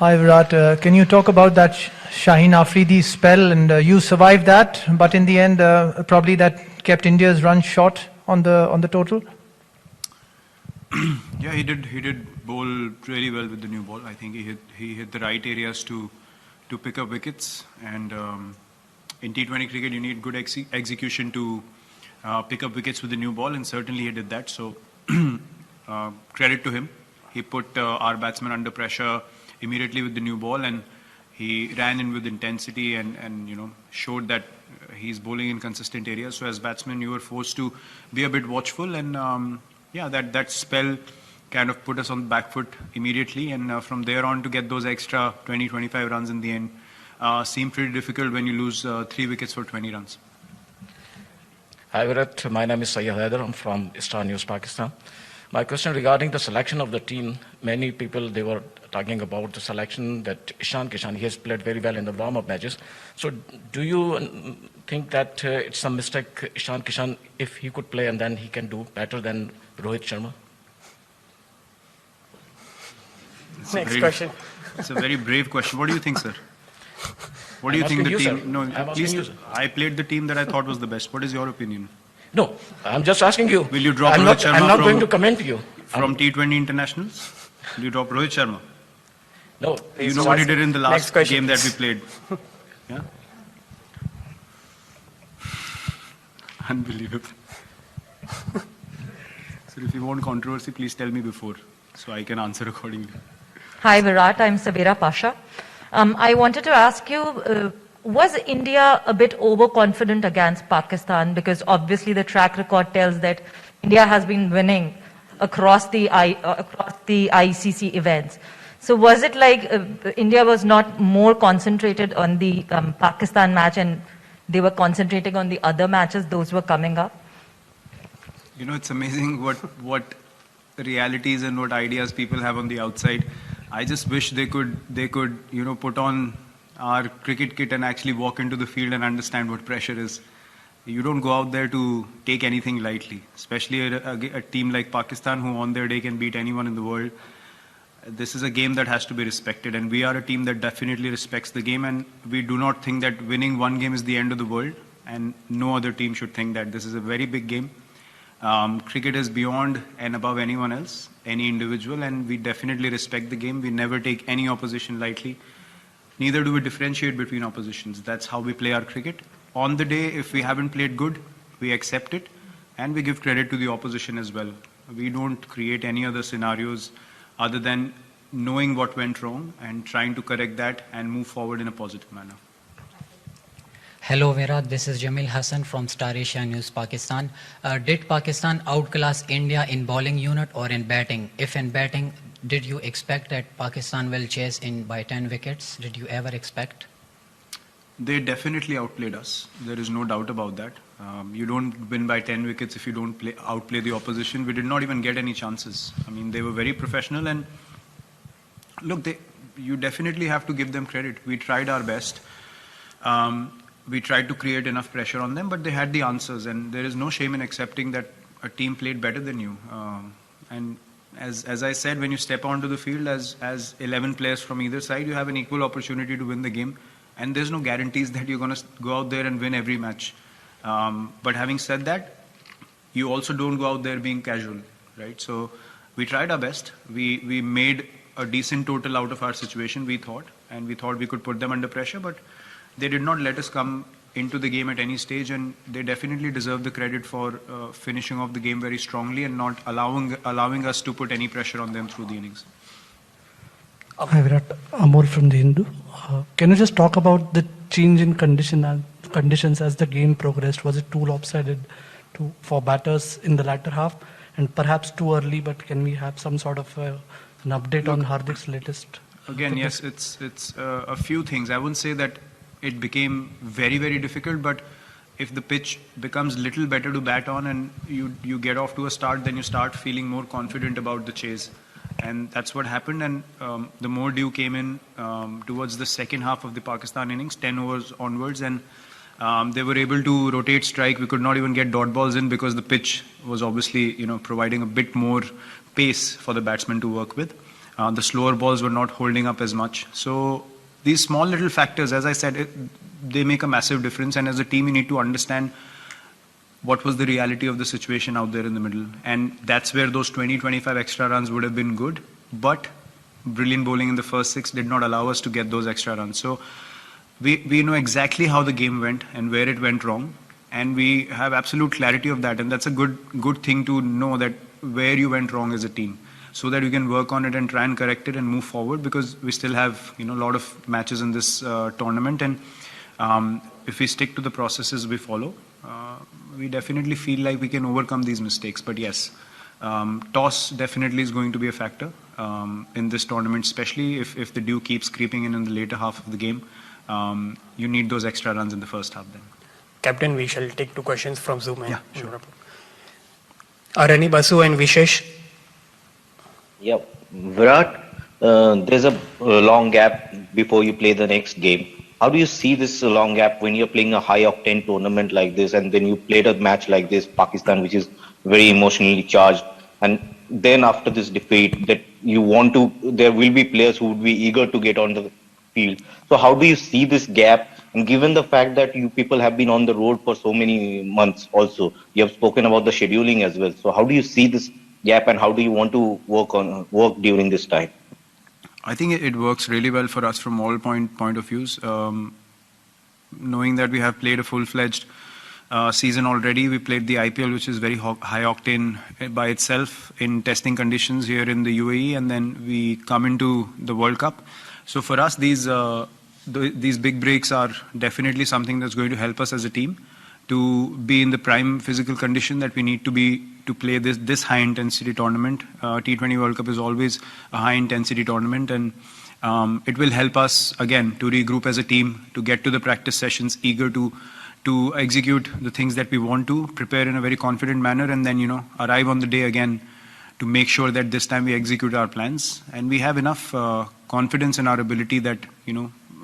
Hi Virat, can you talk about that Shaheen Afridi spell? And you survived that, but in the end, probably that kept India's run short on the total. Yeah, he did bowl really well with the new ball. I think he hit the right areas to pick up wickets. And in T20 cricket, you need good execution to pick up wickets with the new ball, and certainly he did that. So credit to him. He put our batsmen under pressure immediately with the new ball, and he ran in with intensity and showed that he's bowling in consistent areas. So as batsmen, you were forced to be a bit watchful, and that spell kind of put us on the back foot immediately, and from there on to get those extra 20-25 runs in the end seemed pretty difficult when you lose 3 wickets for 20 runs. Hi Virat, my name is Sayyid Haider. I'm from Star News, Pakistan. My question regarding the selection of the team, many people, they were talking about the selection that Ishan Kishan, he has played very well in the warm-up matches. So do you think that it's a mistake, Ishan Kishan, if he could play and then he can do better than Rohit Sharma? Next question. It's a very brave question. What do you think, sir? What do you think the team? No, at least I played the team that I thought was the best. What is your opinion? No, I'm just asking you. Will you drop I'm Rohit Sharma I'm not going to comment you. From T20 internationals? Will you drop Rohit Sharma? No. You know what he did in the last game that we played? Yeah? Unbelievable. So if you want controversy, please tell me before, so I can answer accordingly. Hi Virat, I'm Sabira Pasha. I wanted to ask you, was India a bit overconfident against Pakistan? Because obviously the track record tells that India has been winning across the ICC events. So was it like India was not more concentrated on the Pakistan match and they were concentrating on the other matches, those were coming up? You know, it's amazing what realities and what ideas people have on the outside. I just wish they could put on our cricket kit and actually walk into the field and understand what pressure is. You don't go out there to take anything lightly, especially a team like Pakistan, who on their day can beat anyone in the world. This is a game that has to be respected, and we are a team that definitely respects the game, and we do not think that winning one game is the end of the world, and no other team should think that. This is a very big game. Cricket is beyond and above anyone else, any individual, and we definitely respect the game. We never take any opposition lightly. Neither do we differentiate between oppositions. That's how we play our cricket. On the day, if we haven't played good, we accept it, and we give credit to the opposition as well. We don't create any other scenarios other than knowing what went wrong and trying to correct that and move forward in a positive manner. Hello Virat, this is Jamil Hassan from Star Asia News, Pakistan. Did Pakistan outclass India in bowling unit or in batting? If in batting, did you expect that Pakistan will chase in by 10 wickets? Did you ever expect? They definitely outplayed us. There is no doubt about that. You don't win by 10 wickets if you don't outplay the opposition. We did not even get any chances. I mean, they were very professional, and look, you definitely have to give them credit. We tried our best. We tried to create enough pressure on them, but they had the answers, and there is no shame in accepting that a team played better than you. And as I said, when you step onto the field as 11 players from either side, you have an equal opportunity to win the game, and there's no guarantees that you're going to go out there and win every match. But having said that, you also don't go out there being casual, right? So we tried our best. We made a decent total out of our situation, we thought, and we thought we could put them under pressure, but they did not let us come into the game at any stage, and they definitely deserve the credit for finishing off the game very strongly and not allowing us to put any pressure on them through the innings. Hi Virat, Amol from The Hindu. Can you just talk about the change in conditions as the game progressed? Was it too lopsided for batters in the latter half, and perhaps too early, but can we have some sort of an update on Hardik's latest? Again, yes, it's a few things. I wouldn't say that it became very, very difficult, but if the pitch becomes little better to bat on and you get off to a start, then you start feeling more confident about the chase. And that's what happened, and the more dew came in towards the second half of the Pakistan innings, 10 overs onwards, and they were able to rotate strike. We could not even get dot balls in because the pitch was obviously providing a bit more pace for the batsmen to work with. The slower balls were not holding up as much. So these small little factors, as I said, they make a massive difference. And as a team, you need to understand what was the reality of the situation out there in the middle. And that's where those 20-25 extra runs would have been good. But brilliant bowling in the first 6 did not allow us to get those extra runs. So we know exactly how the game went and where it went wrong. And we have absolute clarity of that. And that's a good thing to know, that where you went wrong as a team, so that you can work on it and try and correct it and move forward, because we still have a lot of matches in this tournament. And if we stick to the processes we follow, we definitely feel like we can overcome these mistakes. But yes, toss definitely is going to be a factor in this tournament, especially if the dew keeps creeping in the later half of the game. You need those extra runs in the first half then. Captain, we shall take 2 questions from Zoom. Yeah, sure. Arani, Basu and Vishesh. Yeah, Virat, there's a long gap before you play the next game. How do you see this long gap when you're playing a high octane tournament like this, and then you played a match like this, Pakistan, which is very emotionally charged, and then after this defeat, that you want to, there will be players who would be eager to get on the field. So how do you see this gap? And given the fact that you people have been on the road for so many months also, you have spoken about the scheduling as well. So how do you see this gap, and how do you want to work during this time? I think it works really well for us from all point of views. Knowing that we have played a full-fledged season already, we played the IPL, which is very high octane by itself in testing conditions here in the UAE, and then we come into the World Cup. So for us, these big breaks are definitely something that's going to help us as a team to be in the prime physical condition that we need to be to play this high intensity tournament. T20 World Cup is always a high intensity tournament, and it will help us again to regroup as a team, to get to the practice sessions eager to execute the things that we want to, prepare in a very confident manner, and then arrive on the day again to make sure that this time we execute our plans. And we have enough confidence in our ability that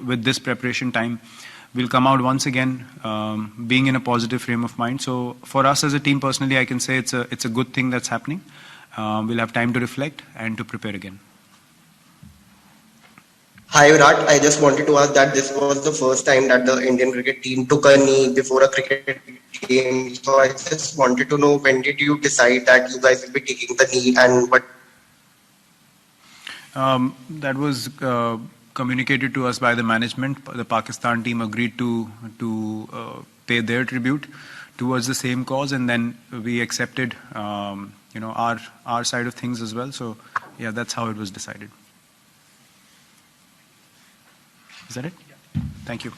with this preparation time, we'll come out once again being in a positive frame of mind. So for us as a team, personally, I can say it's a good thing that's happening. We'll have time to reflect and to prepare again. Hi Virat, I just wanted to ask that this was the first time that the Indian cricket team took a knee before a cricket game. So I just wanted to know, when did you decide that you guys will be taking the knee, and what? That was communicated to us by the management. The Pakistan team agreed to pay their tribute towards the same cause, and then we accepted our side of things as well. So yeah, that's how it was decided. Is that it? Yeah. Thank you.